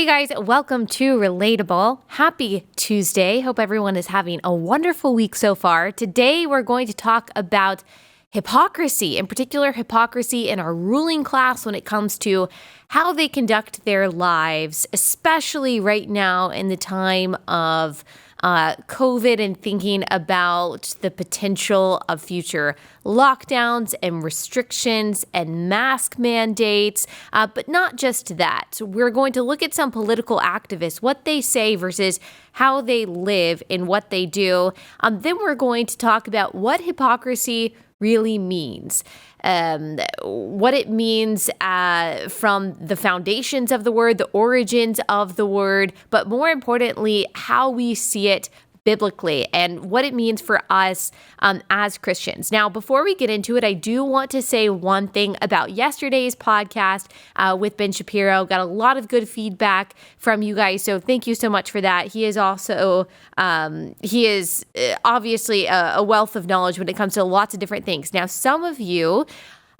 Hey guys, welcome to Relatable. Happy Tuesday. Hope everyone is having a wonderful week so far. Today we're going to talk about hypocrisy, in particular hypocrisy in our ruling class when it comes to how they conduct their lives, especially right now in the time of COVID and thinking about the potential of future lockdowns and restrictions and mask mandates, but not just that. We're going to look at some political activists, what they say versus how they live and what they do. Then we're going to talk about what hypocrisy really means, what it means from the foundations of the word, the origins of the word, but more importantly, how we see it biblically and what it means for us as Christians. Now, before we get into it, I do want to say one thing about yesterday's podcast with Ben Shapiro. Got a lot of good feedback from you guys, so thank you so much for that. He is also, obviously a wealth of knowledge when it comes to lots of different things. Now, some of you,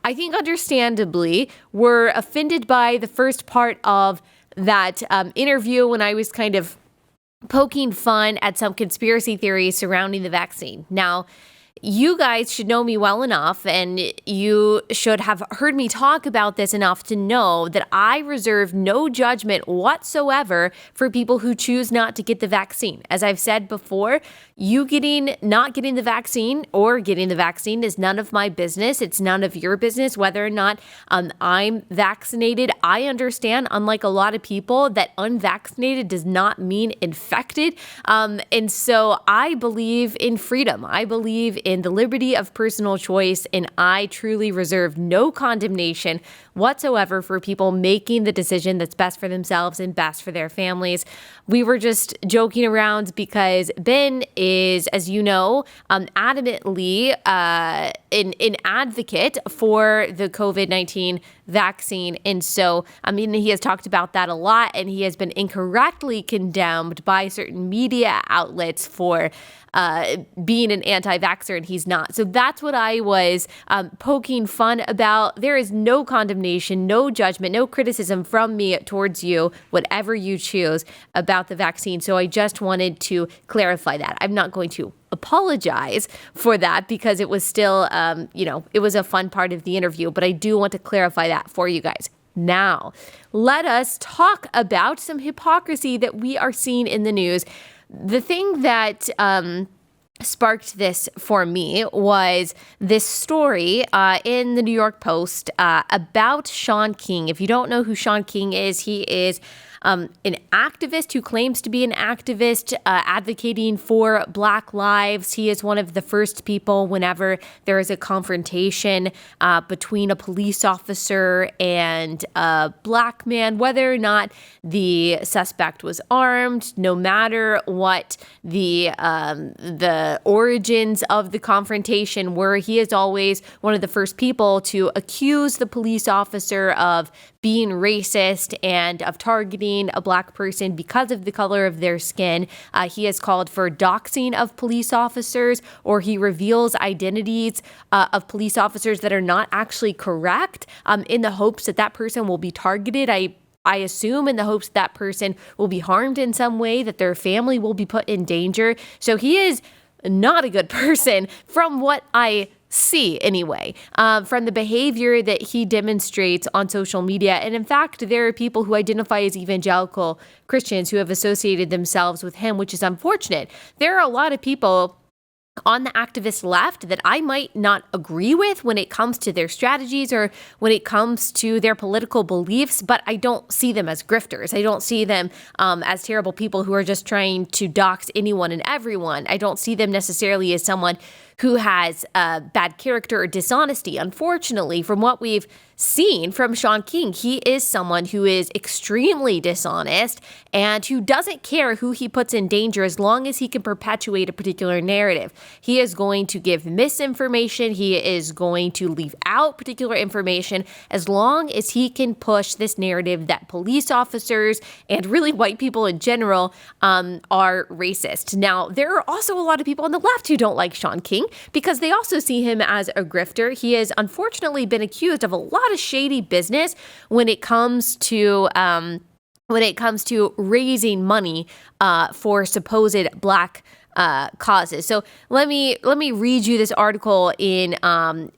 I think understandably, were offended by the first part of that interview when I was kind of poking fun at some conspiracy theories surrounding the vaccine. Now, you guys should know me well enough, and you should have heard me talk about this enough to know that I reserve no judgment whatsoever for people who choose not to get the vaccine. As I've said before, you not getting the vaccine or getting the vaccine is none of my business. It's none of your business whether or not I'm vaccinated. I understand, unlike a lot of people, that unvaccinated does not mean infected. And so I believe in freedom. I believe in the liberty of personal choice, and I truly reserve no condemnation whatsoever for people making the decision that's best for themselves and best for their families. We were just joking around because Ben is, as you know, adamantly an advocate for the COVID-19 vaccine. And so, he has talked about that a lot, and he has been incorrectly condemned by certain media outlets for being an anti-vaxxer, and he's not. So that's what I was poking fun about. There is no condemnation, no judgment, no criticism from me towards you, whatever you choose about the vaccine. So I just wanted to clarify that. I'm not going to apologize for that because it was still, it was a fun part of the interview, but I do want to clarify that for you guys. Now, let us talk about some hypocrisy that we are seeing in the news. The thing that sparked this for me was this story in the New York Post about Shaun King. If you don't know who Shaun King is, he is an activist who claims to be an activist advocating for Black lives. He is one of the first people whenever there is a confrontation between a police officer and a Black man, whether or not the suspect was armed, no matter what the origins of the confrontation were, he is always one of the first people to accuse the police officer of being racist and of targeting a Black person because of the color of their skin. He has called for doxing of police officers, or he reveals identities of police officers that are not actually correct in the hopes that that person will be targeted. I assume in the hopes that person will be harmed in some way, that their family will be put in danger. So he is not a good person from what I see anyway, from the behavior that he demonstrates on social media. And in fact, there are people who identify as evangelical Christians who have associated themselves with him, which is unfortunate. There are a lot of people on the activist left that I might not agree with when it comes to their strategies or when it comes to their political beliefs, but I don't see them as grifters. I don't see them as terrible people who are just trying to dox anyone and everyone. I don't see them necessarily as someone who has bad character or dishonesty. Unfortunately, from what we've seen from Shaun King, he is someone who is extremely dishonest and who doesn't care who he puts in danger as long as he can perpetuate a particular narrative. He is going to give misinformation. He is going to leave out particular information as long as he can push this narrative that police officers and really white people in general are racist. Now, there are also a lot of people on the left who don't like Shaun King because they also see him as a grifter. He has unfortunately been accused of a lot of shady business when it comes to when it comes to raising money for supposed Black causes. So let me read you this article in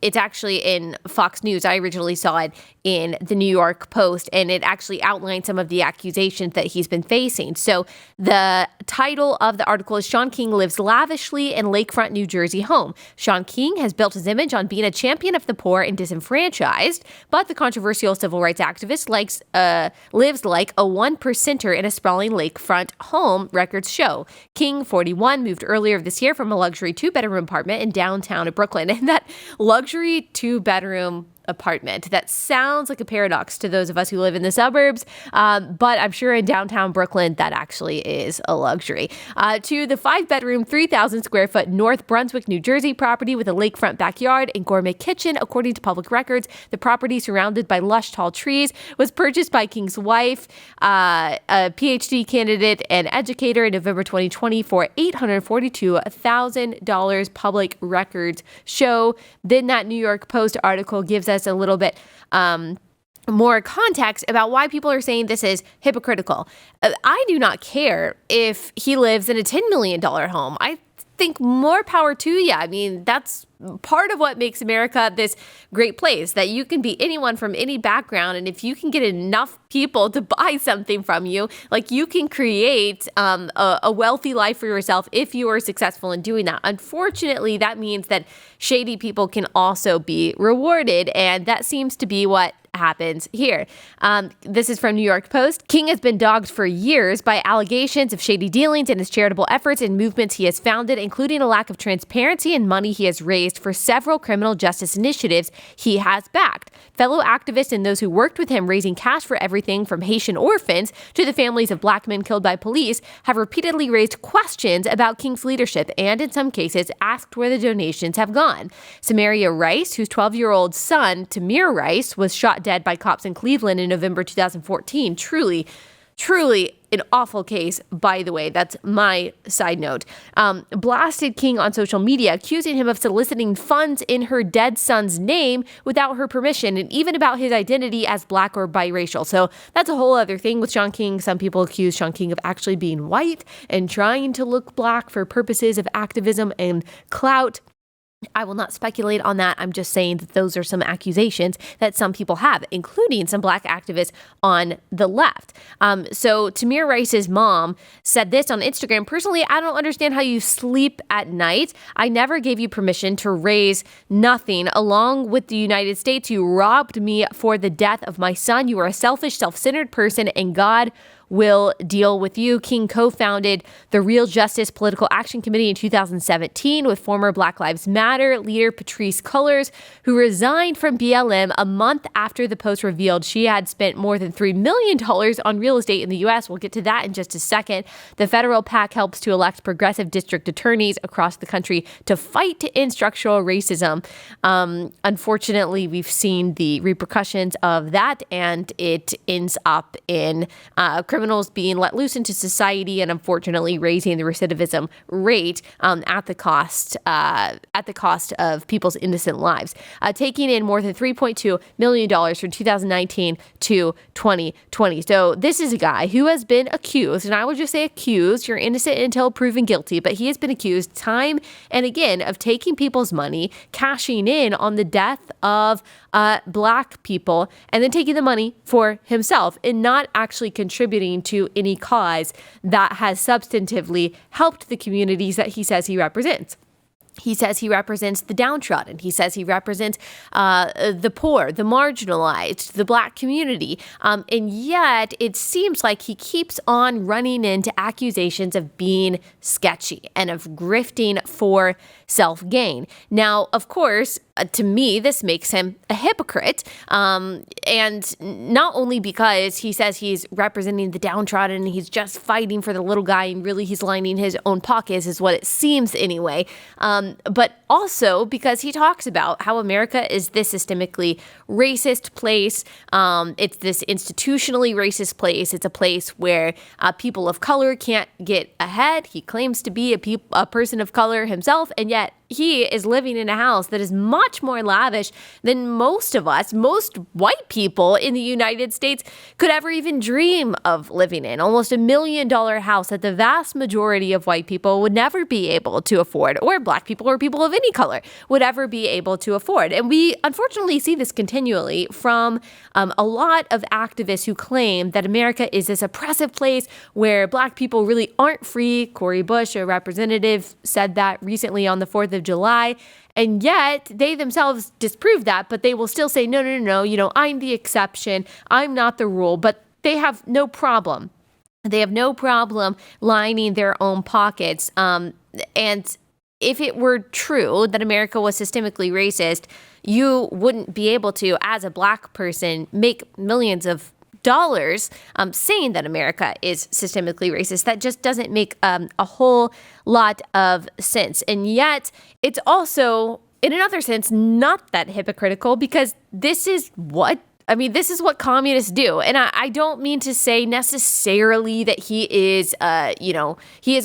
it's actually in Fox News. I originally saw it in the New York Post, and it actually outlines some of the accusations that he's been facing. So the title of the article is Shaun King lives lavishly in lakefront New Jersey home. Shaun King has built his image on being a champion of the poor and disenfranchised, but the controversial civil rights activist lives like a 1%er in a sprawling lakefront home, records show. King, 41, moved earlier this year from a luxury 2-bedroom apartment in downtown Brooklyn. And that luxury 2-bedroom apartment, that sounds like a paradox to those of us who live in the suburbs, but I'm sure in downtown Brooklyn that actually is a luxury. To the 5-bedroom, 3,000 square foot North Brunswick, New Jersey property with a lakefront backyard and gourmet kitchen, according to public records. The property, surrounded by lush tall trees, was purchased by King's wife, a PhD candidate and educator, in November 2020 for $842,000, public records show. Then that New York Post article gives us a little bit more context about why people are saying this is hypocritical. I do not care if he lives in a $10 million home. I think more power to you. I mean, that's part of what makes America this great place, that you can be anyone from any background. And if you can get enough people to buy something from you, like, you can create a wealthy life for yourself if you are successful in doing that. Unfortunately, that means that shady people can also be rewarded. And that seems to be what happens here. This is from New York Post. King has been dogged for years by allegations of shady dealings in his charitable efforts and movements he has founded, including a lack of transparency and money he has raised for several criminal justice initiatives he has backed. Fellow activists and those who worked with him raising cash for everything from Haitian orphans to the families of Black men killed by police have repeatedly raised questions about King's leadership and, in some cases, asked where the donations have gone. Samaria Rice, whose 12-year-old son, Tamir Rice, was shot dead by cops in Cleveland in November 2014. Truly an awful case, by the way. That's my side note. Blasted King on social media, accusing him of soliciting funds in her dead son's name without her permission, and even about his identity as Black or biracial. So that's a whole other thing with Shaun King. Some people accuse Shaun King of actually being white and trying to look Black for purposes of activism and clout. I will not speculate on that. I'm just saying that those are some accusations that some people have, including some Black activists on the left. So Tamir Rice's mom said this on Instagram: "Personally, I don't understand how you sleep at night. I never gave you permission to raise nothing. Along with the United States, you robbed me for the death of my son. You are a selfish, self-centered person, and God will deal with you." King co-founded the Real Justice Political Action Committee in 2017 with former Black Lives Matter leader Patrisse Cullors, who resigned from BLM a month after the Post revealed she had spent more than $3 million on real estate in the U.S. We'll get to that in just a second. The federal PAC helps to elect progressive district attorneys across the country to fight to end structural racism. Unfortunately, we've seen the repercussions of that, and it ends up in criminals being let loose into society, and unfortunately raising the recidivism rate at the cost of people's innocent lives, taking in more than $3.2 million from 2019 to 2020. So this is a guy who has been accused, and I would just say accused. You're innocent until proven guilty, but he has been accused time and again of taking people's money, cashing in on the death of Black people, and then taking the money for himself and not actually contributing to any cause that has substantively helped the communities that he says he represents. He says he represents the downtrodden. He says he represents the poor, the marginalized, the Black community. And yet it seems like he keeps on running into accusations of being sketchy and of grifting for self-gain. Now, of course, to me, this makes him a hypocrite. And not only because he says he's representing the downtrodden and he's just fighting for the little guy and really he's lining his own pockets, is what it seems anyway. But also because he talks about how America is this systemically racist place. It's this institutionally racist place. It's a place where people of color can't get ahead. He claims to be a person of color himself, and yet he is living in a house that is much more lavish than most of us, most white people in the United States could ever even dream of living in. Almost $1 million house that the vast majority of white people would never be able to afford, or black people or people of any color would ever be able to afford. And we unfortunately see this continually from a lot of activists who claim that America is this oppressive place where black people really aren't free. Cori Bush, a representative, said that recently on the 4th of July. And yet they themselves disprove that, but they will still say, no, I'm the exception. I'm not the rule. But they have no problem. They have no problem lining their own pockets. And if it were true that America was systemically racist, you wouldn't be able to, as a black person, make millions of dollars saying that America is systemically racist. That just doesn't make a whole lot of sense. And yet it's also, in another sense, not that hypocritical, because this is what communists do. And I don't mean to say necessarily that he is a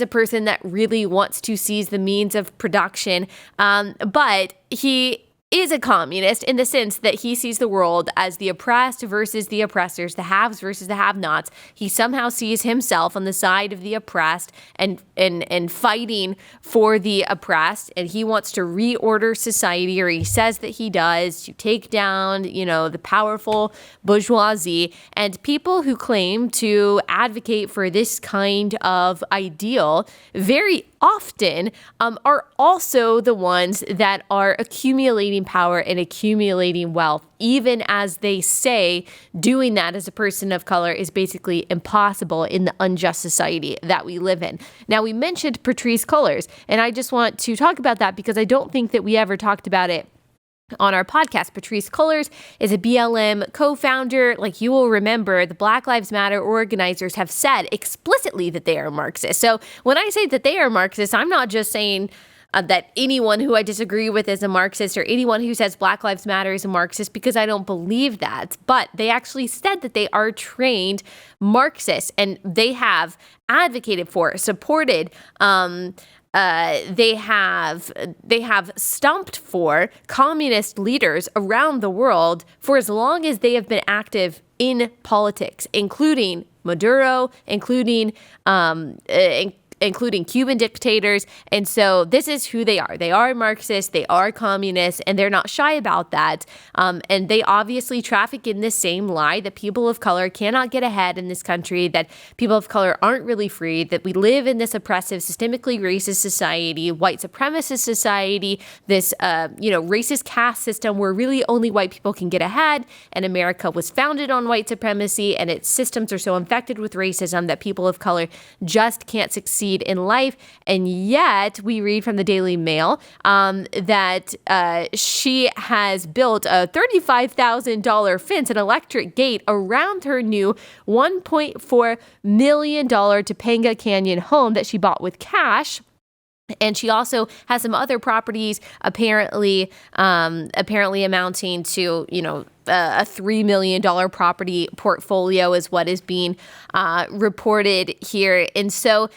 person that really wants to seize the means of production. But he is a communist in the sense that he sees the world as the oppressed versus the oppressors, the haves versus the have-nots. He somehow sees himself on the side of the oppressed and fighting for the oppressed, and he wants to reorder society, or he says that he does, to take down, the powerful bourgeoisie. And people who claim to advocate for this kind of ideal very often are also the ones that are accumulating power and accumulating wealth, even as they say doing that as a person of color is basically impossible in the unjust society that we live in. Now, we mentioned Patrisse Cullors, and I just want to talk about that because I don't think that we ever talked about it on our podcast. Patrisse Cullors is a BLM co-founder. Like, you will remember, the Black Lives Matter organizers have said explicitly that they are Marxist. So when I say that they are Marxist, I'm not just saying that anyone who I disagree with is a Marxist, or anyone who says Black Lives Matter is a Marxist, because I don't believe that. But they actually said that they are trained Marxists, and they have advocated for, supported, they have stumped for communist leaders around the world for as long as they have been active in politics, including Maduro, including Cuban dictators. And so this is who they are. They are Marxists, they are communists, and they're not shy about that. And they obviously traffic in this same lie that people of color cannot get ahead in this country, that people of color aren't really free, that we live in this oppressive, systemically racist society, white supremacist society, this, racist caste system where really only white people can get ahead. And America was founded on white supremacy, and its systems are so infected with racism that people of color just can't succeed in life. And yet we read from the Daily Mail that she has built a $35,000 fence, an electric gate around her new $1.4 million Topanga Canyon home that she bought with cash. And she also has some other properties, apparently amounting to, a $3 million property portfolio is what is being reported here. And so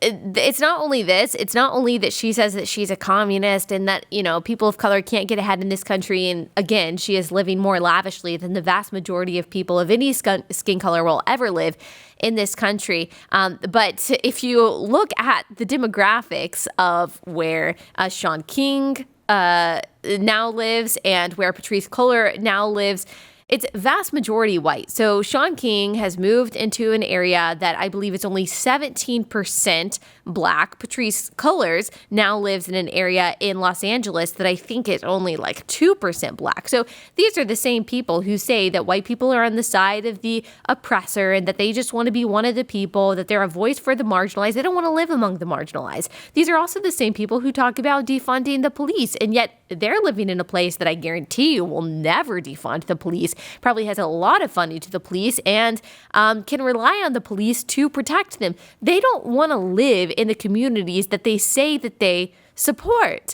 it's not only this, it's not only that she says that she's a communist and that, people of color can't get ahead in this country. And again, she is living more lavishly than the vast majority of people of any skin color will ever live in this country. But if you look at the demographics of where Shaun King now lives and where Patrisse Cullors now lives, it's vast majority white. So Shaun King has moved into an area that I believe is only 17% black. Patrisse Cullors now lives in an area in Los Angeles that I think is only like 2% black. So these are the same people who say that white people are on the side of the oppressor and that they just want to be one of the people, that they're a voice for the marginalized. They don't want to live among the marginalized. These are also the same people who talk about defunding the police, and yet they're living in a place that I guarantee you will never defund the police, probably has a lot of funding to the police, and can rely on the police to protect them. They don't want to live in the communities that they say that they support.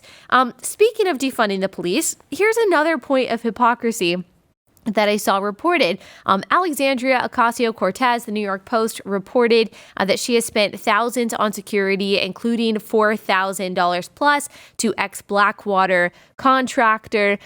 Speaking of defunding the police, here's another point of hypocrisy that I saw reported. Alexandria Ocasio-Cortez, the New York Post, reported that she has spent thousands on security, including $4,000 plus to ex-Blackwater contractor.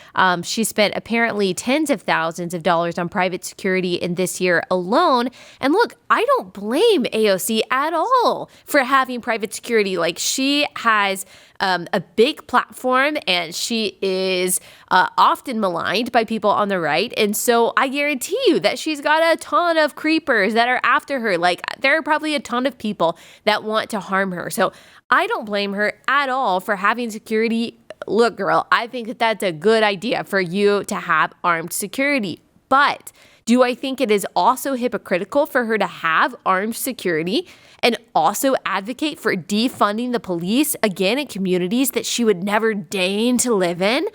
She spent apparently tens of thousands of dollars on private security in this year alone. And look, I don't blame AOC at all for having private security. Like, she has a big platform, and she is often maligned by people on the right. And so I guarantee you that she's got a ton of creepers that are after her. Like, there are probably a ton of people that want to harm her. So I don't blame her at all for having security. Look, girl, I think that that's a good idea for you to have armed security. But do I think it is also hypocritical for her to have armed security and also advocate for defunding the police, again, in communities that she would never deign to live in?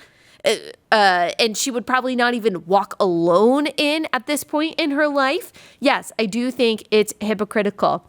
And she would probably not even walk alone in at this point in her life? Yes, I do think it's hypocritical.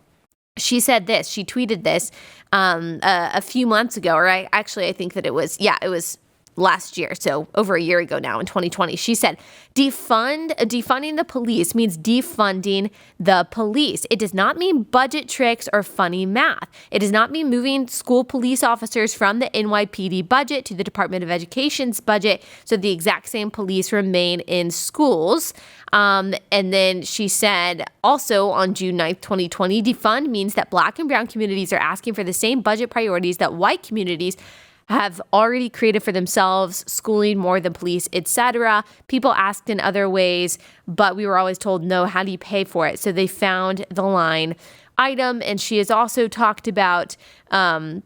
She said this, she tweeted this a few months ago, or I think that it was last year, so over a year ago now in 2020. She said, defunding the police means defunding the police. It does not mean budget tricks or funny math. It does not mean moving school police officers from the NYPD budget to the Department of Education's budget so the exact same police remain in schools. And then she said, also on June 9th, 2020, defund means that Black and brown communities are asking for the same budget priorities that white communities have already created for themselves, schooling more than police, etc. People asked in other ways, but we were always told, no, how do you pay for it? So they found the line item. And she has also talked about, on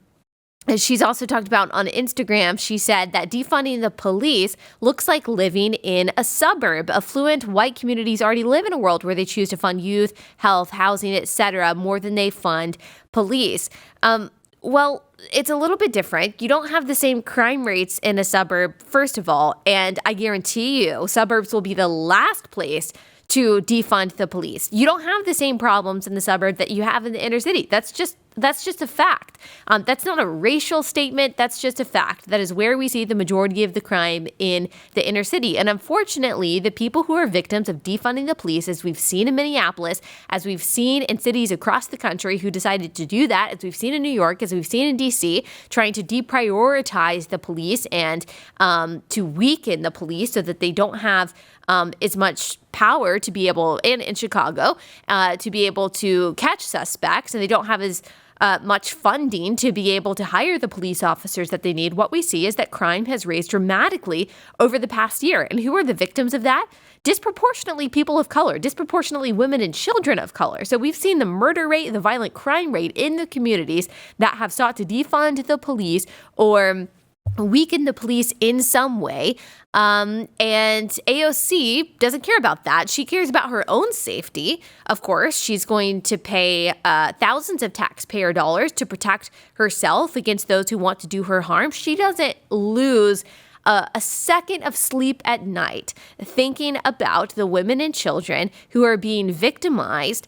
Instagram, she said that defunding the police looks like living in a suburb. Affluent white communities already live in a world where they choose to fund youth, health, housing, etc., more than they fund police. Well, it's a little bit different. You don't have the same crime rates in a suburb, first of all, and I guarantee you suburbs will be the last place to defund the police. You don't have the same problems in the suburb that you have in the inner city. That's just a fact. That's not a racial statement. That's just a fact. That is where we see the majority of the crime in the inner city. And unfortunately, the people who are victims of defunding the police, as we've seen in Minneapolis, as we've seen in cities across the country who decided to do that, as we've seen in New York, as we've seen in DC, trying to deprioritize the police and to weaken the police so that they don't have as much power to be able, and in Chicago, to be able to catch suspects, and they don't have as much funding to be able to hire the police officers that they need. What we see is that crime has raised dramatically over the past year. And who are the victims of that? Disproportionately people of color, disproportionately women and children of color. So we've seen the murder rate, the violent crime rate in the communities that have sought to defund the police or weaken the police in some way. And AOC doesn't care about that. She cares about her own safety. Of course, she's going to pay thousands of taxpayer dollars to protect herself against those who want to do her harm. She doesn't lose a second of sleep at night thinking about the women and children who are being victimized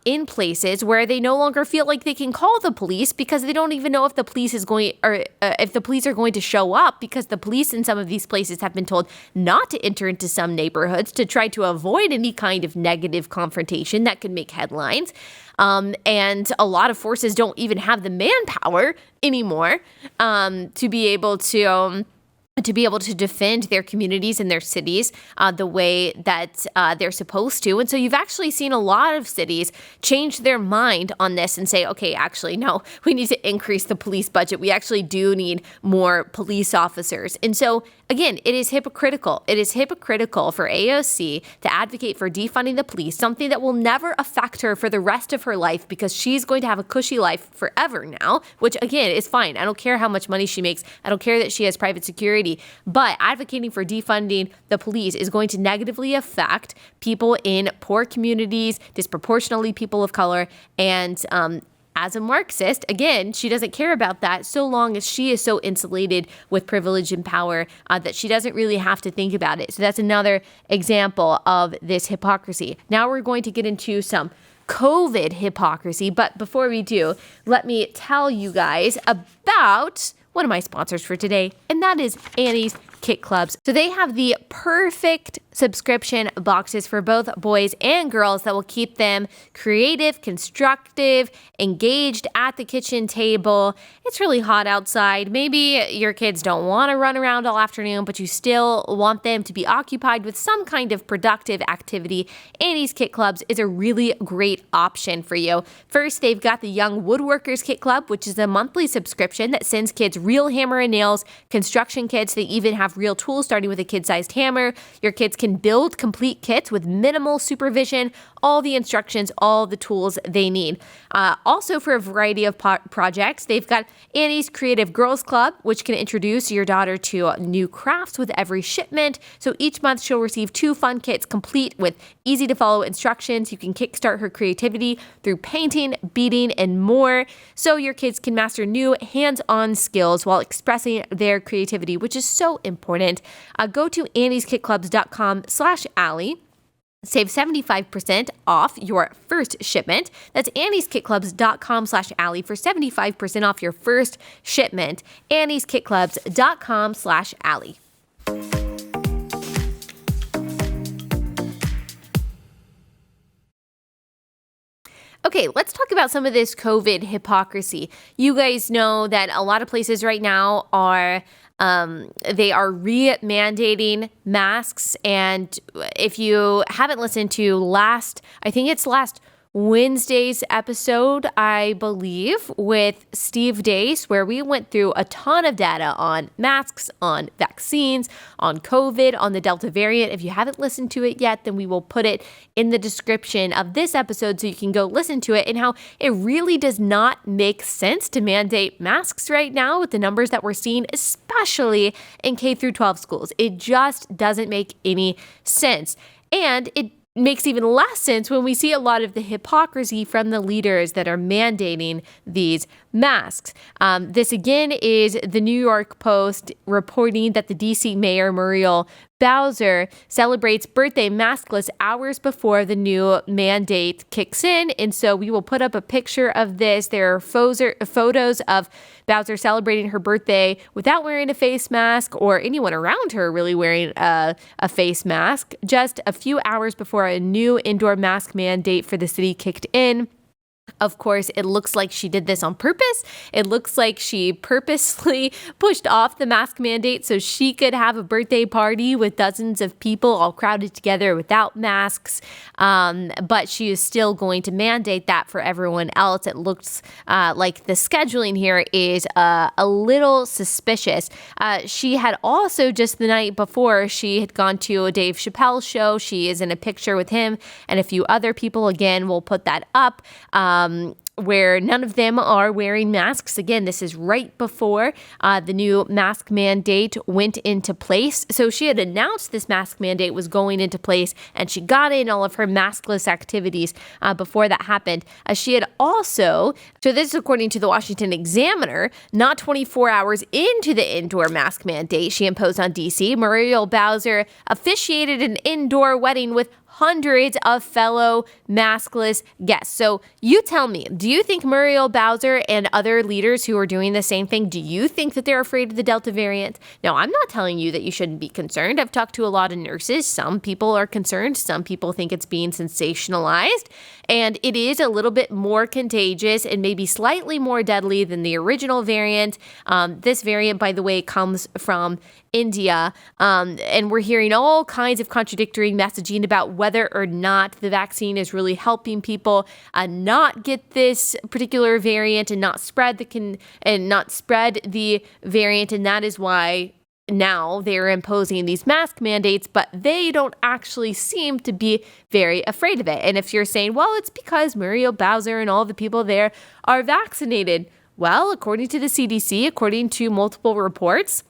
in places where they no longer feel like they can call the police because they don't even know if the police is going or if the police are going to show up, because the police in some of these places have been told not to enter into some neighborhoods to try to avoid any kind of negative confrontation that could make headlines. And a lot of forces don't even have the manpower anymore to be able to defend their communities and their cities the way that they're supposed to. And so you've actually seen a lot of cities change their mind on this and say, okay, actually, no, we need to increase the police budget. We actually do need more police officers. And so, again, it is hypocritical. It is hypocritical for AOC to advocate for defunding the police, something that will never affect her for the rest of her life because she's going to have a cushy life forever now, which, again, is fine. I don't care how much money she makes. I don't care that she has private security. But advocating for defunding the police is going to negatively affect people in poor communities, disproportionately people of color. And as a Marxist, again, she doesn't care about that so long as she is so insulated with privilege and power that she doesn't really have to think about it. So that's another example of this hypocrisy. Now we're going to get into some COVID hypocrisy. But before we do, let me tell you guys about one of my sponsors for today, and that is Annie's Kit Clubs. So they have the perfect subscription boxes for both boys and girls that will keep them creative, constructive, engaged at the kitchen table. It's really hot outside. Maybe your kids don't want to run around all afternoon, but you still want them to be occupied with some kind of productive activity. Annie's Kit Clubs is a really great option for you. First, they've got the Young Woodworkers Kit Club, which is a monthly subscription that sends kids real hammer and nails, construction kits. They even have real tools starting with a kid-sized hammer. Your kids can build complete kits with minimal supervision, all the instructions, all the tools they need. Also for a variety of projects, they've got Annie's Creative Girls Club, which can introduce your daughter to new crafts with every shipment. So each month she'll receive 2 fun kits complete with easy to follow instructions. You can kickstart her creativity through painting, beading, and more. So your kids can master new hands-on skills while expressing their creativity, which is so important. Go to annieskitclubs.com/Allie. Save 75% off your first shipment. That's annieskitclubs.com/Allie for 75% off your first shipment. annieskitclubs.com/Allie. Okay, let's talk about some of this COVID hypocrisy. You guys know that a lot of places right now are they are re-mandating masks. And if you haven't listened to last Wednesday's episode, I believe, with Steve Dace, where we went through a ton of data on masks, on vaccines, on COVID, on the Delta variant. If you haven't listened to it yet, then we will put it in the description of this episode so you can go listen to it, and how it really does not make sense to mandate masks right now with the numbers that we're seeing, especially in K through 12 schools. It just doesn't make any sense. And it makes even less sense when we see a lot of the hypocrisy from the leaders that are mandating these masks. This again is the New York Post reporting that the DC Mayor Muriel Bowser celebrates birthday maskless hours before the new mandate kicks in. And so we will put up a picture of this. There are photos of Bowser celebrating her birthday without wearing a face mask, or anyone around her really wearing a face mask, just a few hours before a new indoor mask mandate for the city kicked in. Of course, it looks like she did this on purpose. It looks like she purposely pushed off the mask mandate so she could have a birthday party with dozens of people all crowded together without masks. But she is still going to mandate that for everyone else. It looks like the scheduling here is a little suspicious. She had also, just the night before, she had gone to a Dave Chappelle show. She is in a picture with him and a few other people. Again, we'll put that up. Where none of them are wearing masks. Again, this is right before the new mask mandate went into place. So she had announced this mask mandate was going into place, and she got in all of her maskless activities before that happened. She had also, so this is according to the Washington Examiner, not 24 hours into the indoor mask mandate she imposed on DC, Muriel Bowser officiated an indoor wedding with hundreds of fellow maskless guests. So you tell me, do you think Muriel Bowser and other leaders who are doing the same thing, do you think that they're afraid of the Delta variant? Now, I'm not telling you that you shouldn't be concerned. I've talked to a lot of nurses. Some people are concerned. Some people think it's being sensationalized. And it is a little bit more contagious and maybe slightly more deadly than the original variant. This variant, by the way, comes from India. And we're hearing all kinds of contradictory messaging about whether or not the vaccine is really helping people not get this particular variant and not spread the variant. And that is why now they're imposing these mask mandates, but they don't actually seem to be very afraid of it. And if you're saying, well, it's because Muriel Bowser and all the people there are vaccinated. Well, according to the CDC, according to multiple reports,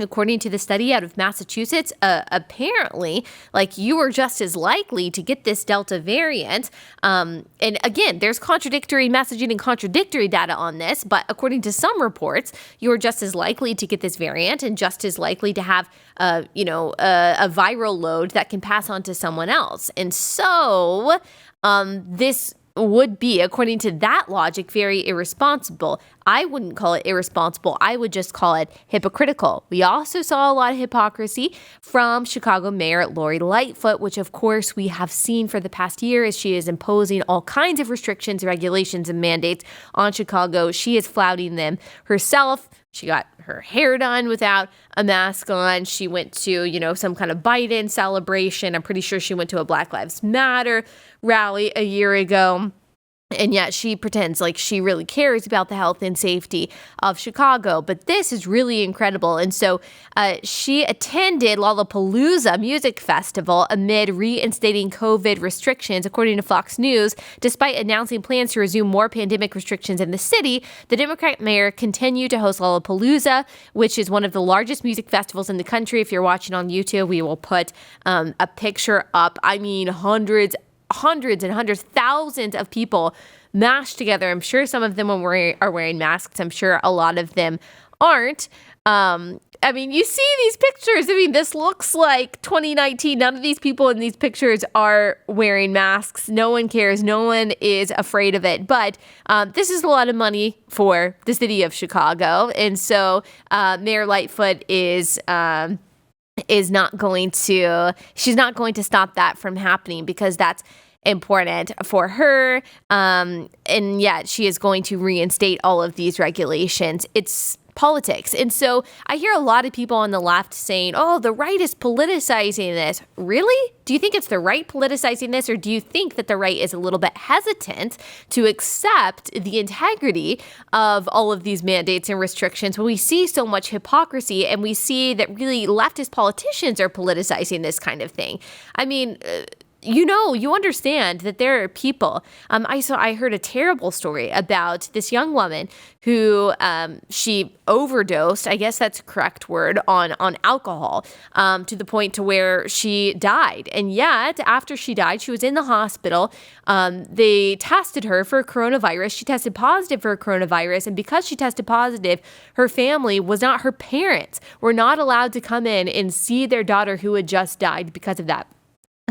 according to the study out of Massachusetts, apparently, like, you are just as likely to get this Delta variant. And again, there's contradictory messaging and contradictory data on this, but according to some reports, you are just as likely to get this variant and just as likely to have, a viral load that can pass on to someone else. And so, this would be, according to that logic, very irresponsible. I wouldn't call it irresponsible. I would just call it hypocritical. We also saw a lot of hypocrisy from Chicago Mayor Lori Lightfoot, which of course we have seen for the past year as she is imposing all kinds of restrictions, regulations, and mandates on Chicago. She is flouting them herself. She got her hair done without a mask on. She went to, some kind of Biden celebration. I'm pretty sure she went to a Black Lives Matter rally a year ago. And yet she pretends like she really cares about the health and safety of Chicago. But this is really incredible. And so she attended Lollapalooza Music Festival amid reinstating COVID restrictions, according to Fox News. Despite announcing plans to resume more pandemic restrictions in the city, the Democrat mayor continued to host Lollapalooza, which is one of the largest music festivals in the country. If you're watching on YouTube, we will put a picture up. I mean, hundreds and hundreds, thousands of people mashed together. I'm sure some of them are wearing masks. I'm sure a lot of them aren't. You see these pictures. This looks like 2019. None of these people in these pictures are wearing masks. No one cares. No one is afraid of it. But this is a lot of money for the city of Chicago. And so Mayor Lightfoot she's not going to stop that from happening because that's important for her. And yet she is going to reinstate all of these regulations. It's politics. And so I hear a lot of people on the left saying, oh, the right is politicizing this. Really? Do you think it's the right politicizing this? Or do you think that the right is a little bit hesitant to accept the integrity of all of these mandates and restrictions when we see so much hypocrisy and we see that really leftist politicians are politicizing this kind of thing? You understand that there are people. I heard a terrible story about this young woman who she overdosed, I guess that's a correct word, on alcohol to the point to where she died. And yet, after she died, she was in the hospital. They tested her for coronavirus. She tested positive for coronavirus. And because she tested positive, her family her parents were not allowed to come in and see their daughter who had just died because of that.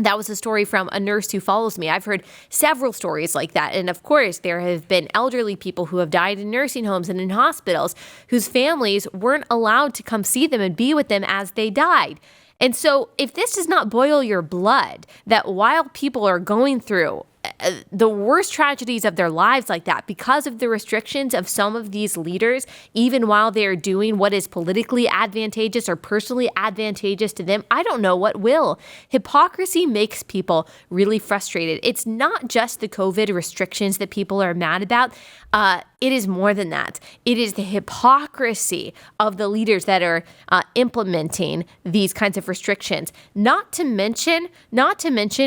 That was a story from a nurse who follows me. I've heard several stories like that. And of course, there have been elderly people who have died in nursing homes and in hospitals whose families weren't allowed to come see them and be with them as they died. And so if this does not boil your blood, that while people are going through the worst tragedies of their lives like that because of the restrictions of some of these leaders, even while they're doing what is politically advantageous or personally advantageous to them, I don't know what will. Hypocrisy makes people really frustrated. It's not just the COVID restrictions that people are mad about. It is more than that. It is the hypocrisy of the leaders that are implementing these kinds of restrictions. Not to mention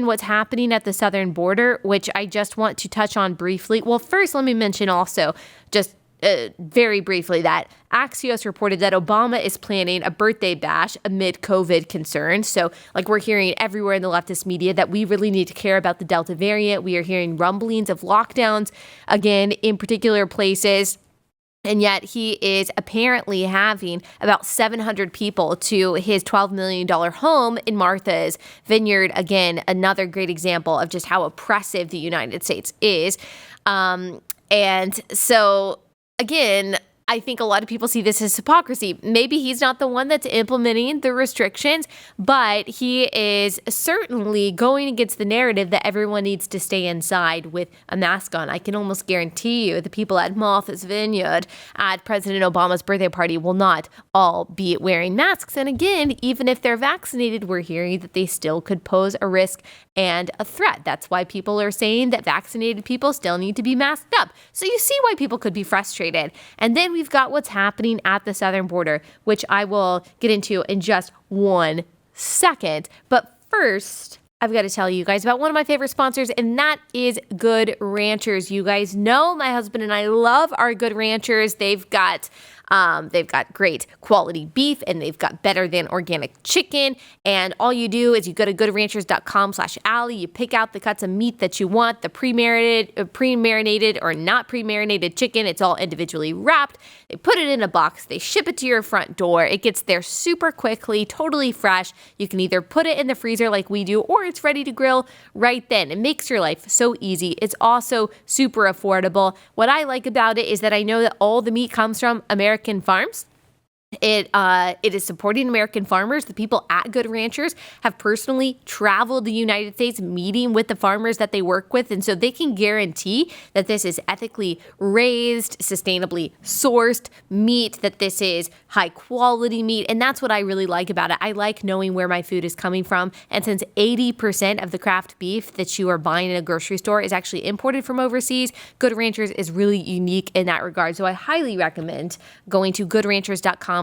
what's happening at the southern border, which I just want to touch on briefly. Well, first, let me mention also just very briefly that Axios reported that Obama is planning a birthday bash amid COVID concerns. So we're hearing everywhere in the leftist media that we really need to care about the Delta variant. We are hearing rumblings of lockdowns again in particular places. And yet he is apparently having about 700 people to his $12 million home in Martha's Vineyard. Again, another great example of just how oppressive the United States is. And so, again, I think a lot of people see this as hypocrisy. Maybe he's not the one that's implementing the restrictions, but he is certainly going against the narrative that everyone needs to stay inside with a mask on. I can almost guarantee you the people at Martha's Vineyard at President Obama's birthday party will not all be wearing masks. And again, even if they're vaccinated, we're hearing that they still could pose a risk and a threat. That's why people are saying that vaccinated people still need to be masked up. So you see why people could be frustrated. And then we've got what's happening at the southern border, which I will get into in just 1 second. But first, I've got to tell you guys about one of my favorite sponsors, and that is Good Ranchers. You guys know my husband and I love our Good Ranchers. They've got They've got great quality beef, and they've got better than organic chicken. And all you do is you go to goodranchers.com/Allie. You pick out the cuts of meat that you want, the pre-marinated or not pre-marinated chicken. It's all individually wrapped. They put it in a box. They ship it to your front door. It gets there super quickly, totally fresh. You can either put it in the freezer like we do, or it's ready to grill right then. It makes your life so easy. It's also super affordable. What I like about it is that I know that all the meat comes from American farms. It is supporting American farmers. The people at Good Ranchers have personally traveled the United States meeting with the farmers that they work with. And so they can guarantee that this is ethically raised, sustainably sourced meat, that this is high quality meat. And that's what I really like about it. I like knowing where my food is coming from. And since 80% of the craft beef that you are buying in a grocery store is actually imported from overseas, Good Ranchers is really unique in that regard. So I highly recommend going to goodranchers.com/Allie.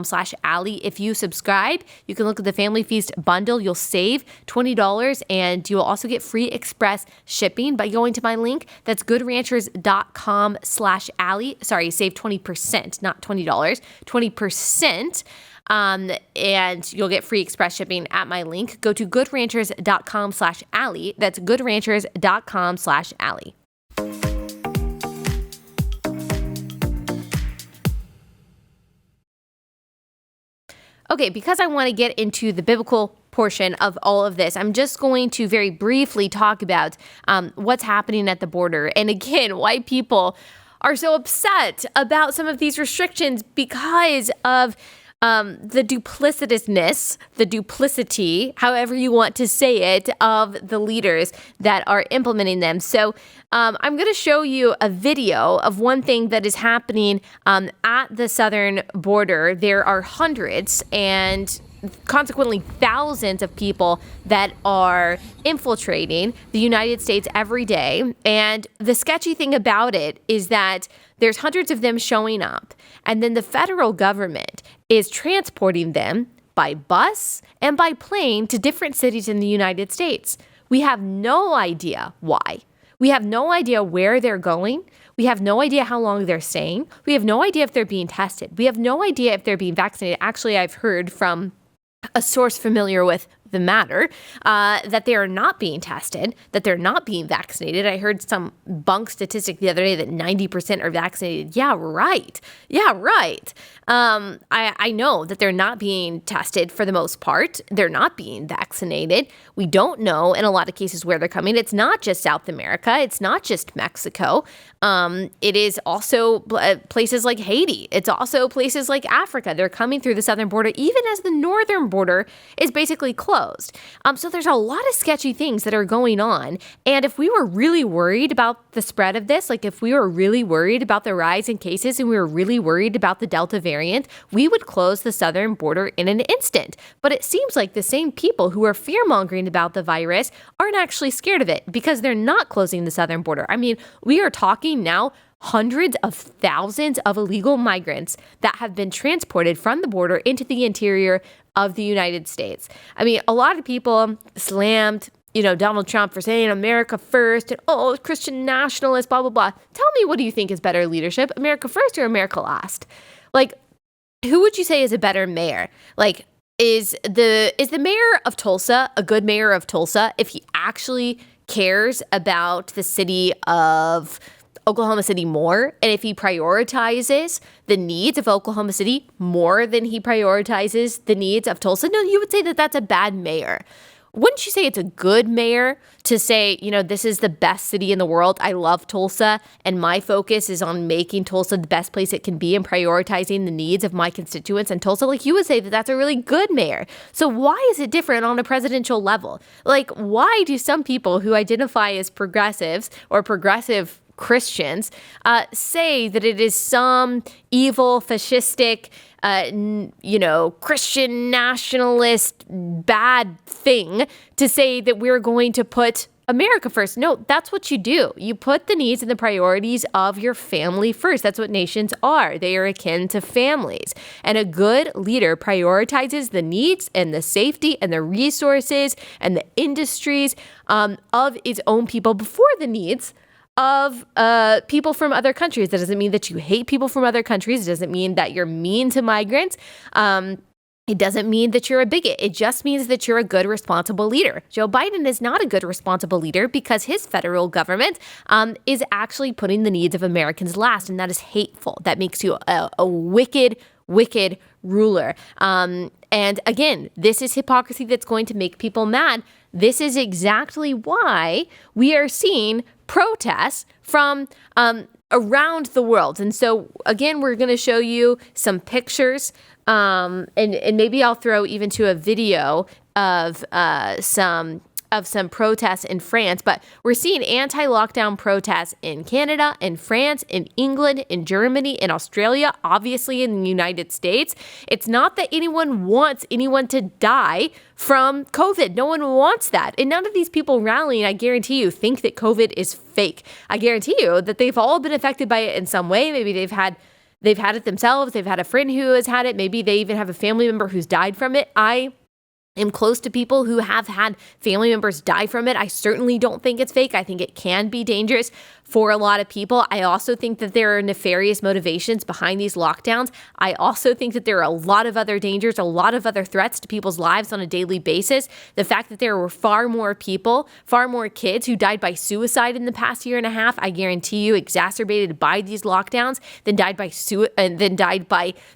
If you subscribe, you can look at the Family Feast bundle. You'll save $20, and you'll also get free express shipping by going to my link. That's goodranchers.com/Allie. Sorry, save 20%, not $20, 20%. And you'll get free express shipping at my link. Go to goodranchers.com/Allie. That's goodranchers.com/Allie. Okay, because I want to get into the biblical portion of all of this, I'm just going to very briefly talk about what's happening at the border. And again, why people are so upset about some of these restrictions because of the duplicity, however you want to say it, of the leaders that are implementing them. So I'm going to show you a video of one thing that is happening at the southern border. There are hundreds and consequently thousands of people that are infiltrating the United States every day. And the sketchy thing about it is that there's hundreds of them showing up, and then the federal government is transporting them by bus and by plane to different cities in the United States. We have no idea why. We have no idea where they're going. We have no idea how long they're staying. We have no idea if they're being tested. We have no idea if they're being vaccinated. Actually, I've heard from a source familiar with the matter, that they are not being tested, that they're not being vaccinated. I heard some bunk statistic the other day that 90% are vaccinated. Yeah, right. I know that they're not being tested for the most part. They're not being vaccinated. We don't know in a lot of cases where they're coming. It's not just South America. It's not just Mexico. It is also places like Haiti. It's also places like Africa. They're coming through the southern border, even as the northern border is basically closed. So there's a lot of sketchy things that are going on. And if we were really worried about the spread of this, like if we were really worried about the rise in cases and we were really worried about the Delta variant, we would close the southern border in an instant. But it seems like the same people who are fear-mongering about the virus aren't actually scared of it because they're not closing the southern border. I mean, we are talking now hundreds of thousands of illegal migrants that have been transported from the border into the interior of the United States. I mean, a lot of people slammed, Donald Trump for saying America first and, Christian nationalist, blah, blah, blah. Tell me, what do you think is better leadership, America first or America last? Like, who would you say is a better mayor? Like, is the mayor of Tulsa a good mayor of Tulsa if he actually cares about the city of Oklahoma City more, and if he prioritizes the needs of Oklahoma City more than he prioritizes the needs of Tulsa? No, you would say that that's a bad mayor. Wouldn't you say it's a good mayor to say, this is the best city in the world? I love Tulsa, and my focus is on making Tulsa the best place it can be and prioritizing the needs of my constituents in Tulsa. Like, you would say that that's a really good mayor. So why is it different on a presidential level? Like, why do some people who identify as progressives or progressive Christians say that it is some evil, fascistic, Christian nationalist bad thing to say that we're going to put America first? No, that's what you do. You put the needs and the priorities of your family first. That's what nations are. They are akin to families. And a good leader prioritizes the needs and the safety and the resources and the industries of its own people before the needs of people from other countries. That doesn't mean that you hate people from other countries. It doesn't mean that you're mean to migrants. It doesn't mean that you're a bigot. It just means that you're a good, responsible leader. Joe Biden is not a good, responsible leader because his federal government is actually putting the needs of Americans last, and that is hateful. That makes you a wicked, wicked ruler. And again, this is hypocrisy that's going to make people mad. This is exactly why we are seeing protests from around the world. And so, again, we're going to show you some pictures. And maybe I'll throw even to a video of some protests in France, but we're seeing anti-lockdown protests in Canada, in France, in England, in Germany, in Australia, obviously in the United States. It's not that anyone wants anyone to die from COVID. No one wants that. And none of these people rallying, I guarantee you, think that COVID is fake. I guarantee you that they've all been affected by it in some way. Maybe they've had it themselves. They've had a friend who has had it. Maybe they even have a family member who's died from it. I am close to people who have had family members die from it. I certainly don't think it's fake. I think it can be dangerous for a lot of people. I also think that there are nefarious motivations behind these lockdowns. I also think that there are a lot of other dangers, a lot of other threats to people's lives on a daily basis. The fact that there were far more people, far more kids who died by suicide in the past year and a half, I guarantee you, exacerbated by these lockdowns than died by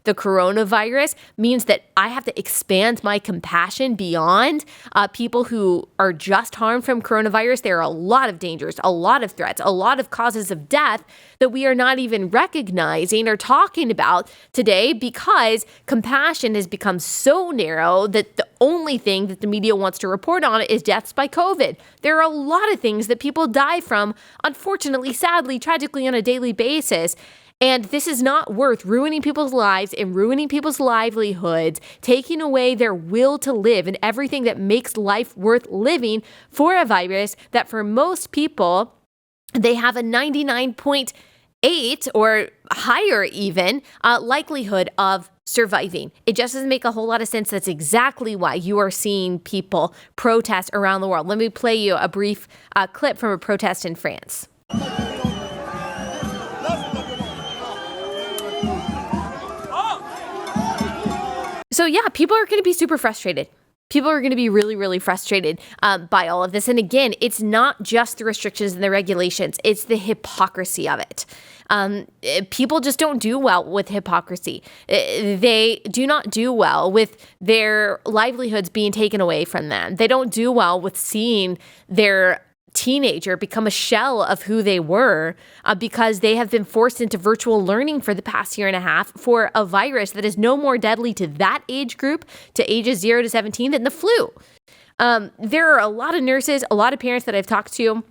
the coronavirus, means that I have to expand my compassion beyond people who are just harmed from coronavirus. There are a lot of dangers, a lot of threats, a lot of causes of death that we are not even recognizing or talking about today because compassion has become so narrow that the only thing that the media wants to report on is deaths by COVID. There are a lot of things that people die from, unfortunately, sadly, tragically on a daily basis. And this is not worth ruining people's lives and ruining people's livelihoods, taking away their will to live and everything that makes life worth living for a virus that for most people, they have a 99.8 or higher even likelihood of surviving. It just doesn't make a whole lot of sense. That's exactly why you are seeing people protest around the world. Let me play you a brief clip from a protest in France. So yeah, people are going to be super frustrated. People are going to be really, really frustrated by all of this. And again, it's not just the restrictions and the regulations. It's the hypocrisy of it. People just don't do well with hypocrisy. They do not do well with their livelihoods being taken away from them. They don't do well with seeing their teenager become a shell of who they were because they have been forced into virtual learning for the past year and a half for a virus that is no more deadly to that age group, to ages 0 to 17, than the flu. There are a lot of nurses, a lot of parents that I've talked to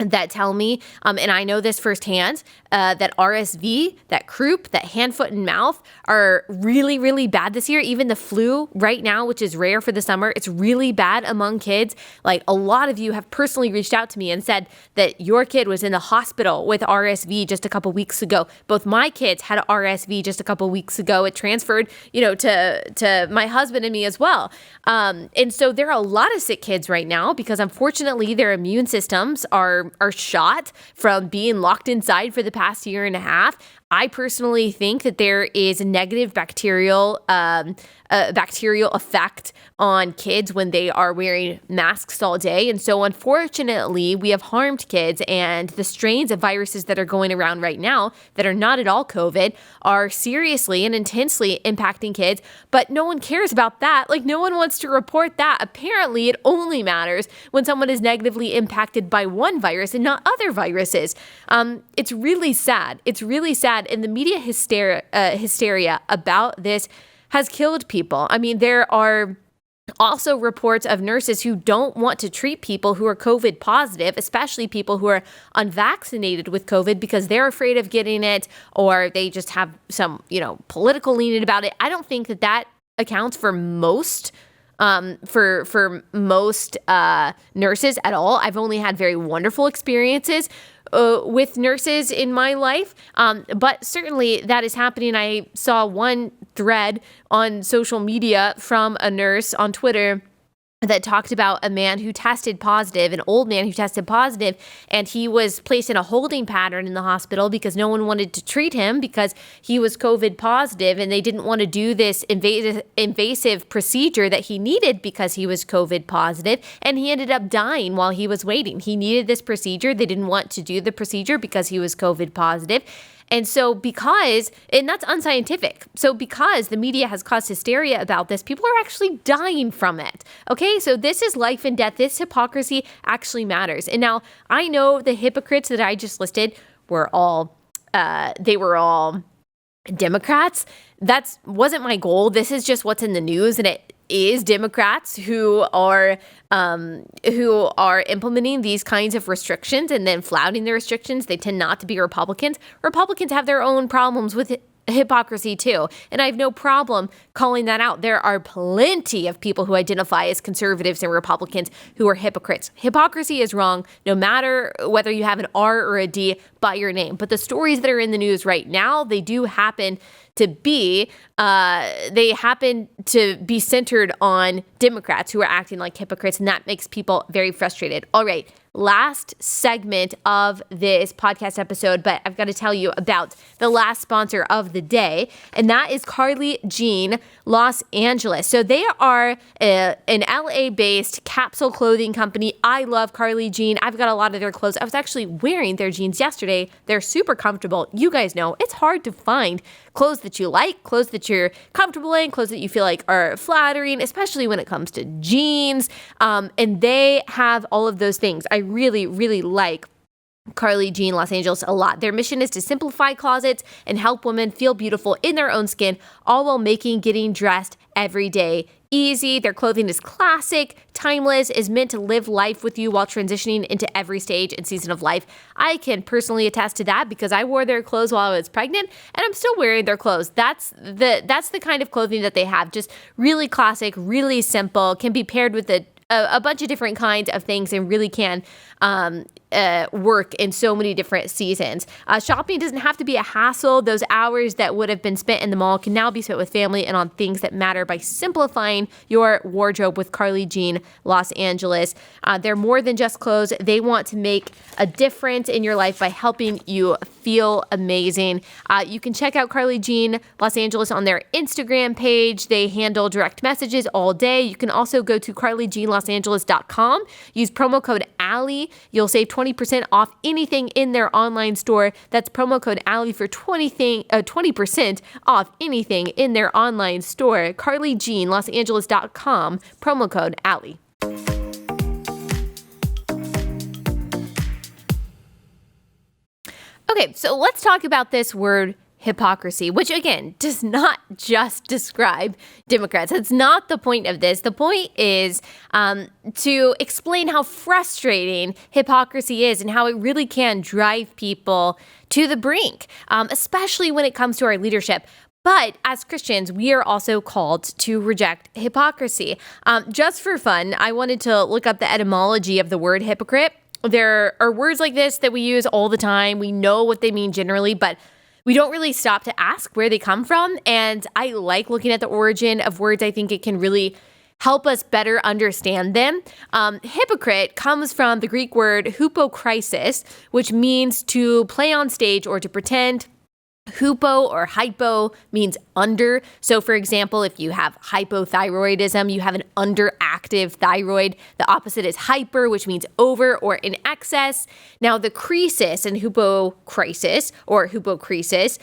that tell me, and I know this firsthand, that RSV, that croup, that hand, foot, and mouth are really, really bad this year. Even the flu right now, which is rare for the summer, it's really bad among kids. Like a lot of you have personally reached out to me and said that your kid was in the hospital with RSV just a couple weeks ago. Both my kids had RSV just a couple weeks ago. It transferred, to my husband and me as well. And so there are a lot of sick kids right now because unfortunately their immune systems are shot from being locked inside for the past year and a half. I personally think that there is a negative bacterial effect on kids when they are wearing masks all day. And so unfortunately, we have harmed kids, and the strains of viruses that are going around right now that are not at all COVID are seriously and intensely impacting kids. But no one cares about that. Like no one wants to report that. Apparently, it only matters when someone is negatively impacted by one virus and not other viruses. It's really sad. It's really sad. And the media hysteria about this has killed people. I mean, there are also reports of nurses who don't want to treat people who are COVID positive, especially people who are unvaccinated with COVID because they're afraid of getting it or they just have some, political leaning about it. I don't think that accounts for most for most nurses at all. I've only had very wonderful experiences with nurses in my life, but certainly that is happening. I saw one thread on social media from a nurse on Twitter that talked about a man who tested positive, an old man who tested positive, and he was placed in a holding pattern in the hospital because no one wanted to treat him because he was COVID positive, and they didn't want to do this invasive procedure that he needed because he was COVID positive, and he ended up dying while he was waiting. He needed this procedure. They didn't want to do the procedure because he was COVID positive. And so and that's unscientific. So because the media has caused hysteria about this, people are actually dying from it. Okay, so this is life and death. This hypocrisy actually matters. And now I know the hypocrites that I just listed were all Democrats. That wasn't my goal. This is just what's in the news, and it is Democrats who are implementing these kinds of restrictions and then flouting the restrictions. They tend not to be Republicans. Republicans have their own problems with hypocrisy too, and I have no problem calling that out. There are plenty of people who identify as conservatives and Republicans who are hypocrites. Hypocrisy is wrong, no matter whether you have an R or a D by your name. But the stories that are in the news right now, they do happen to be centered on Democrats who are acting like hypocrites, and that makes people very frustrated. All right, last segment of this podcast episode, but I've got to tell you about the last sponsor of the day, and that is Carly Jean Los Angeles. So they are an LA-based capsule clothing company. I love Carly Jean. I've got a lot of their clothes. I was actually wearing their jeans yesterday. They're super comfortable. You guys know it's hard to find clothes that you like, clothes that you're comfortable in, clothes that you feel like are flattering, especially when it comes to jeans. And they have all of those things. I really, really like Carly Jean Los Angeles a lot. Their mission is to simplify closets and help women feel beautiful in their own skin, all while making getting dressed every day easy. Their clothing is classic, timeless, is meant to live life with you while transitioning into every stage and season of life. I can personally attest to that because I wore their clothes while I was pregnant, and I'm still wearing their clothes. That's the kind of clothing that they have. Just really classic, really simple, can be paired with a bunch of different kinds of things, and really can work in so many different seasons. Shopping doesn't have to be a hassle. Those hours that would have been spent in the mall can now be spent with family and on things that matter by simplifying your wardrobe with Carly Jean Los Angeles. They're more than just clothes. They want to make a difference in your life by helping you feel amazing. You can check out Carly Jean Los Angeles on their Instagram page. They handle direct messages all day. You can also go to carlyjeanlosangeles.com. Use promo code Allie. You'll save 20% off anything in their online store. That's promo code Allie for 20% off anything in their online store. carlyjeanlosangeles.com, promo code Allie. Okay, so let's talk about this word hypocrisy, which again does not just describe Democrats. That's not the point of this. The point is to explain how frustrating hypocrisy is and how it really can drive people to the brink, especially when it comes to our leadership. But as Christians, we are also called to reject hypocrisy. Just for fun, I wanted to look up the etymology of the word hypocrite. There are words like this that we use all the time. We know what they mean generally, but we don't really stop to ask where they come from. And I like looking at the origin of words. I think it can really help us better understand them. Hypocrite comes from the Greek word hypokrisis, which means to play on stage or to pretend. Hypo or hypo means under. So for example, if you have hypothyroidism, you have an underactive thyroid. The opposite is hyper, which means over or in excess. Now the crisis in hypokrisis or hypokrisis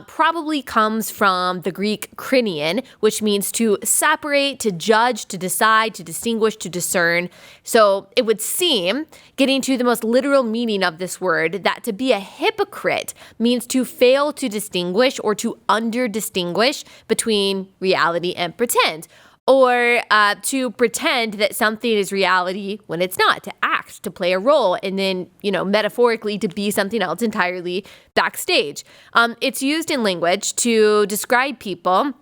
probably comes from the Greek krinion, which means to separate, to judge, to decide, to distinguish, to discern. So it would seem, getting to the most literal meaning of this word, that to be a hypocrite means to fail to distinguish or to under-distinguish between reality and pretend, or to pretend that something is reality when it's not, to act, to play a role, and then, metaphorically to be something else entirely backstage. It's used in language to describe people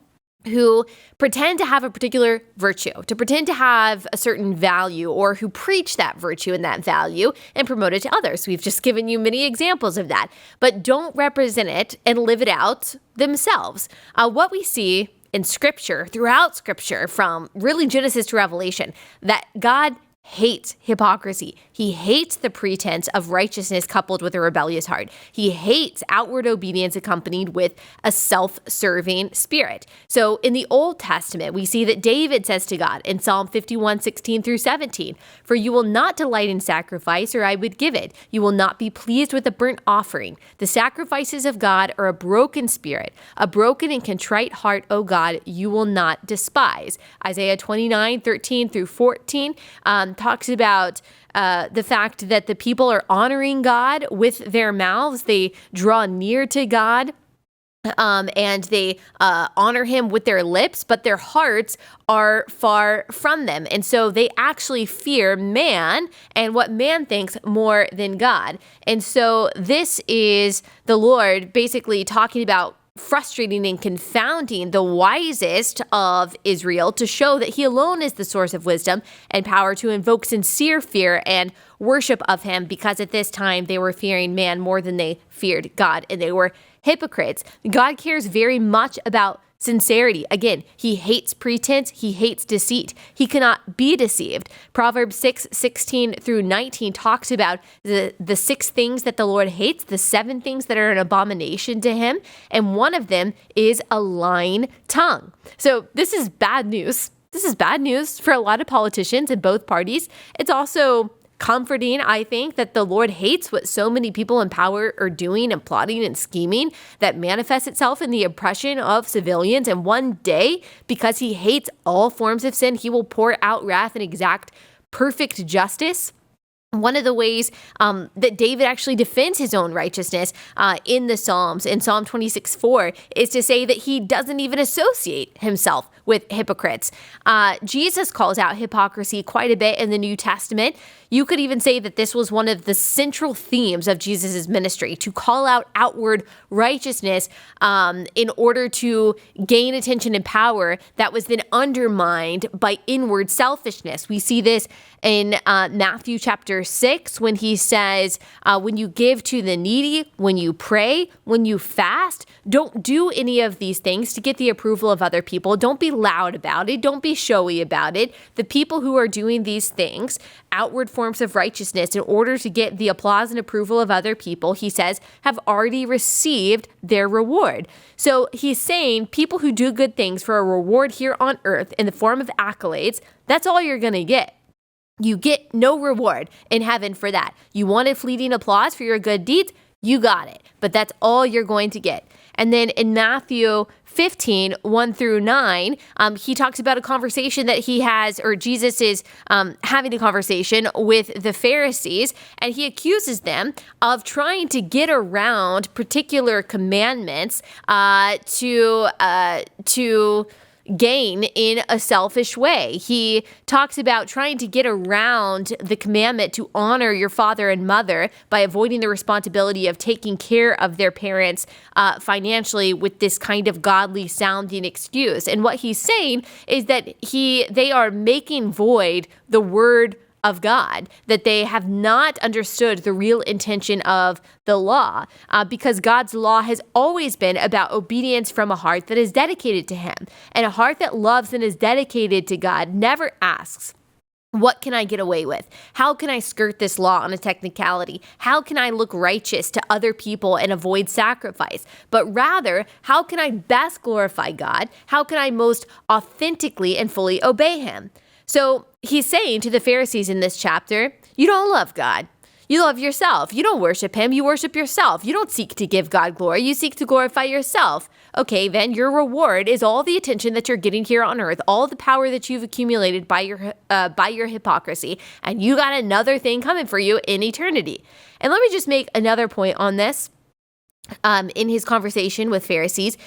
who pretend to have a particular virtue, to pretend to have a certain value, or who preach that virtue and that value and promote it to others. We've just given you many examples of that, but don't represent it and live it out themselves. What we see in Scripture, throughout Scripture, from really Genesis to Revelation, that God hates hypocrisy. He hates the pretense of righteousness coupled with a rebellious heart. He hates outward obedience accompanied with a self-serving spirit. So in the Old Testament, we see that David says to God in Psalm 51:16-17, "For you will not delight in sacrifice, or I would give it. You will not be pleased with a burnt offering. The sacrifices of God are a broken spirit, a broken and contrite heart, O God, you will not despise." Isaiah 29:13-14 talks about the fact that the people are honoring God with their mouths. They draw near to God. And they honor him with their lips, but their hearts are far from them. And so they actually fear man and what man thinks more than God. And so this is the Lord basically talking about frustrating and confounding the wisest of Israel to show that he alone is the source of wisdom and power to invoke sincere fear and worship of him, because at this time they were fearing man more than they feared God, and they were hypocrites. God cares very much about sincerity. Again, he hates pretense. He hates deceit. He cannot be deceived. Proverbs 6:16-19 talks about the 6 things that the Lord hates, the 7 things that are an abomination to him. And one of them is a lying tongue. So this is bad news. This is bad news for a lot of politicians in both parties. It's also comforting, I think, that the Lord hates what so many people in power are doing and plotting and scheming that manifests itself in the oppression of civilians. And one day, because he hates all forms of sin, he will pour out wrath and exact perfect justice. One of the ways that David actually defends his own righteousness in the Psalms, in Psalm 26:4, is to say that he doesn't even associate himself with hypocrites. Jesus calls out hypocrisy quite a bit in the New Testament. You could even say that this was one of the central themes of Jesus' ministry, to call out outward righteousness in order to gain attention and power that was then undermined by inward selfishness. We see this in Matthew chapter 6, when he says, when you give to the needy, when you pray, when you fast, don't do any of these things to get the approval of other people. Don't be loud about it. Don't be showy about it. The people who are doing these things, outward forms of righteousness, in order to get the applause and approval of other people, he says, have already received their reward. So he's saying people who do good things for a reward here on earth in the form of accolades, that's all you're going to get. You get no reward in heaven for that. You wanted fleeting applause for your good deeds? You got it. But that's all you're going to get. And then in Matthew 15:1-9, he talks about a conversation that he has, or Jesus is having a conversation with the Pharisees, and he accuses them of trying to get around particular commandments to gain in a selfish way. He talks about trying to get around the commandment to honor your father and mother by avoiding the responsibility of taking care of their parents financially with this kind of godly sounding excuse. And what he's saying is that they are making void the word of God, that they have not understood the real intention of the law, because God's law has always been about obedience from a heart that is dedicated to him. And a heart that loves and is dedicated to God never asks, what can I get away with? How can I skirt this law on a technicality? How can I look righteous to other people and avoid sacrifice? But rather, how can I best glorify God? How can I most authentically and fully obey him? So he's saying to the Pharisees in this chapter, you don't love God. You love yourself. You don't worship him. You worship yourself. You don't seek to give God glory. You seek to glorify yourself. Okay, then your reward is all the attention that you're getting here on earth, all the power that you've accumulated by your hypocrisy, and you got another thing coming for you in eternity. And let me just make another point on this. In his conversation with Pharisees,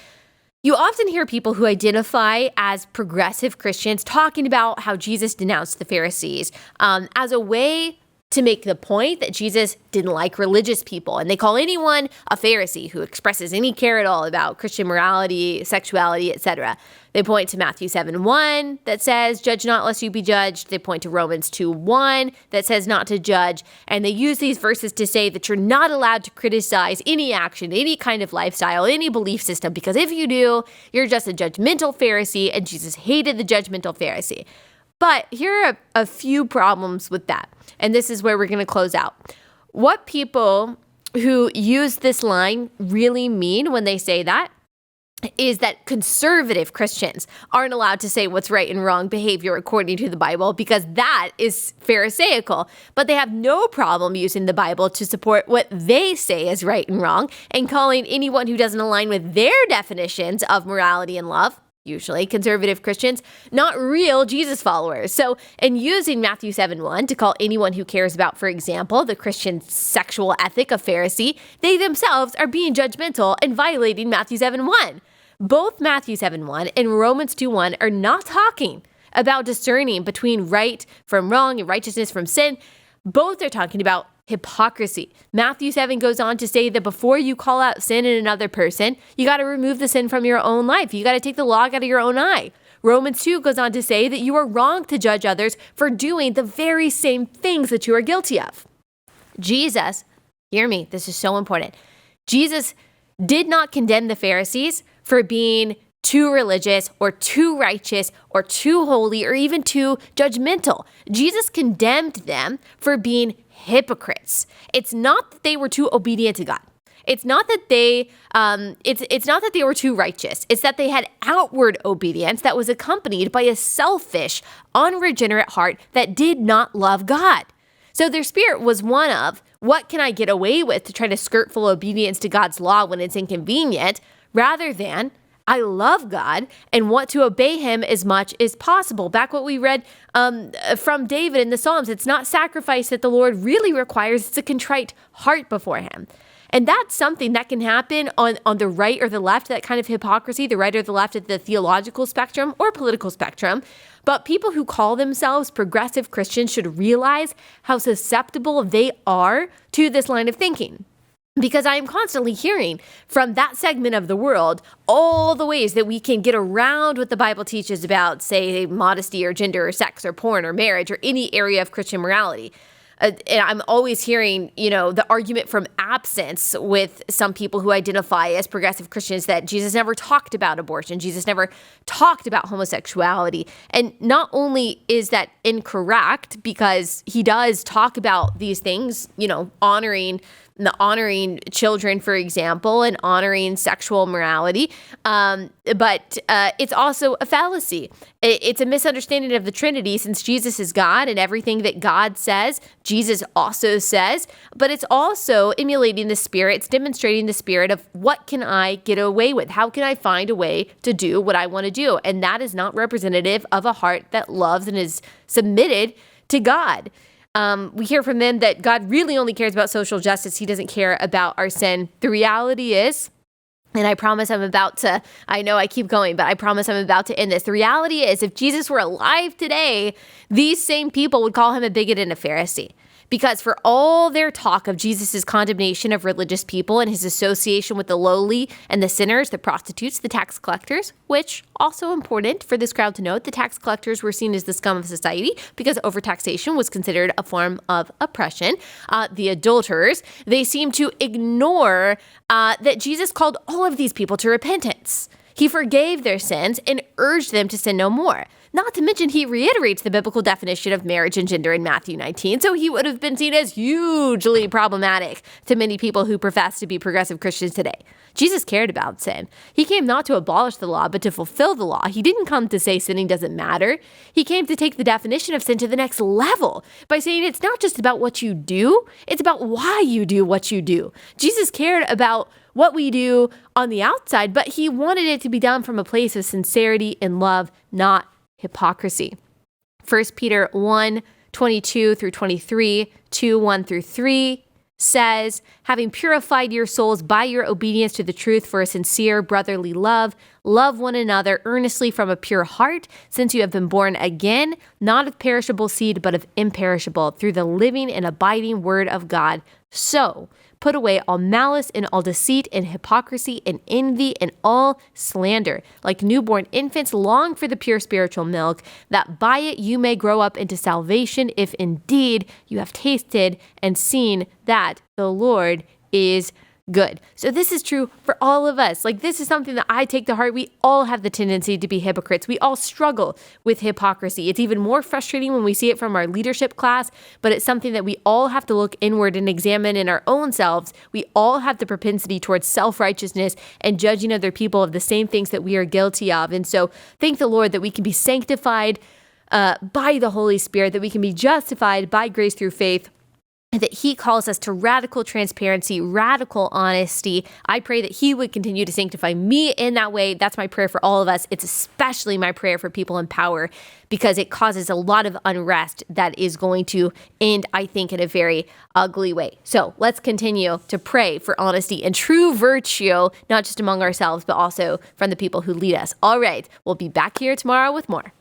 you often hear people who identify as progressive Christians talking about how Jesus denounced the Pharisees as a way to make the point that Jesus didn't like religious people. And they call anyone a Pharisee who expresses any care at all about Christian morality, sexuality, etc. They point to Matthew 7:1 that says, judge not lest you be judged. They point to Romans 2:1 that says not to judge. And they use these verses to say that you're not allowed to criticize any action, any kind of lifestyle, any belief system, because if you do, you're just a judgmental Pharisee, and Jesus hated the judgmental Pharisee. But here are a few problems with that. And this is where we're going to close out. What people who use this line really mean when they say that is that conservative Christians aren't allowed to say what's right and wrong behavior according to the Bible, because that is Pharisaical. But they have no problem using the Bible to support what they say is right and wrong, and calling anyone who doesn't align with their definitions of morality and love, usually conservative Christians, not real Jesus followers. So in using Matthew 7:1 to call anyone who cares about, for example, the Christian sexual ethic a Pharisee, they themselves are being judgmental and violating Matthew 7:1. Both Matthew 7:1 and Romans 2:1 are not talking about discerning between right from wrong and righteousness from sin. Both are talking about hypocrisy. Matthew 7 goes on to say that before you call out sin in another person, you got to remove the sin from your own life. You got to take the log out of your own eye. Romans 2 goes on to say that you are wrong to judge others for doing the very same things that you are guilty of. Jesus, hear me, this is so important. Jesus did not condemn the Pharisees for being too religious or too righteous or too holy or even too judgmental. Jesus condemned them for being hypocrites. It's not that they were too obedient to God. It's not that they it's not that they were too righteous. It's that they had outward obedience that was accompanied by a selfish, unregenerate heart that did not love God. So their spirit was one of, what can I get away with to try to skirt full obedience to God's law when it's inconvenient, rather than I love God and want to obey him as much as possible. Back what we read from David in the Psalms, it's not sacrifice that the Lord really requires, it's a contrite heart before him. And that's something that can happen on the right or the left, that kind of hypocrisy, the right or the left at the theological spectrum or political spectrum. But people who call themselves progressive Christians should realize how susceptible they are to this line of thinking. Because I am constantly hearing from that segment of the world all the ways that we can get around what the Bible teaches about, say, modesty or gender or sex or porn or marriage or any area of Christian morality. And I'm always hearing, the argument from absence with some people who identify as progressive Christians that Jesus never talked about abortion. Jesus never talked about homosexuality. And not only is that incorrect, because he does talk about these things, honoring children, for example, and honoring sexual morality. But it's also a fallacy. It's a misunderstanding of the Trinity, since Jesus is God and everything that God says, Jesus also says. But it's also emulating the Spirit. It's demonstrating the spirit of what can I get away with? How can I find a way to do what I want to do? And that is not representative of a heart that loves and is submitted to God. We hear from them that God really only cares about social justice. He doesn't care about our sin. The reality is, and I promise I know I keep going, but I promise I'm about to end this. The reality is, if Jesus were alive today, these same people would call him a bigot and a Pharisee. Because for all their talk of Jesus' condemnation of religious people and his association with the lowly and the sinners, the prostitutes, the tax collectors, which also important for this crowd to note, the tax collectors were seen as the scum of society because overtaxation was considered a form of oppression. The adulterers, they seem to ignore that Jesus called all of these people to repentance. He forgave their sins and urged them to sin no more. Not to mention, he reiterates the biblical definition of marriage and gender in Matthew 19, so he would have been seen as hugely problematic to many people who profess to be progressive Christians today. Jesus cared about sin. He came not to abolish the law, but to fulfill the law. He didn't come to say sinning doesn't matter. He came to take the definition of sin to the next level by saying it's not just about what you do, it's about why you do what you do. Jesus cared about what we do on the outside, but he wanted it to be done from a place of sincerity and love, not hypocrisy. 1 Peter 1:22 through 23, 2:1 through 3, says, having purified your souls by your obedience to the truth for a sincere brotherly love, love one another earnestly from a pure heart, since you have been born again, not of perishable seed, but of imperishable, through the living and abiding word of God. So put away all malice and all deceit and hypocrisy and envy and all slander. Like newborn infants, long for the pure spiritual milk, that by it you may grow up into salvation, if indeed you have tasted and seen that the Lord is good. So this is true for all of us. Like, this is something that I take to heart. We all have the tendency to be hypocrites. We all struggle with hypocrisy. It's even more frustrating when we see it from our leadership class, but it's something that we all have to look inward and examine in our own selves. We all have the propensity towards self-righteousness and judging other people of the same things that we are guilty of. And so thank the Lord that we can be sanctified by the Holy Spirit, that we can be justified by grace through faith, that he calls us to radical transparency, radical honesty. I pray that he would continue to sanctify me in that way. That's my prayer for all of us. It's especially my prayer for people in power, because it causes a lot of unrest that is going to end, I think, in a very ugly way. So let's continue to pray for honesty and true virtue, not just among ourselves, but also from the people who lead us. All right, we'll be back here tomorrow with more.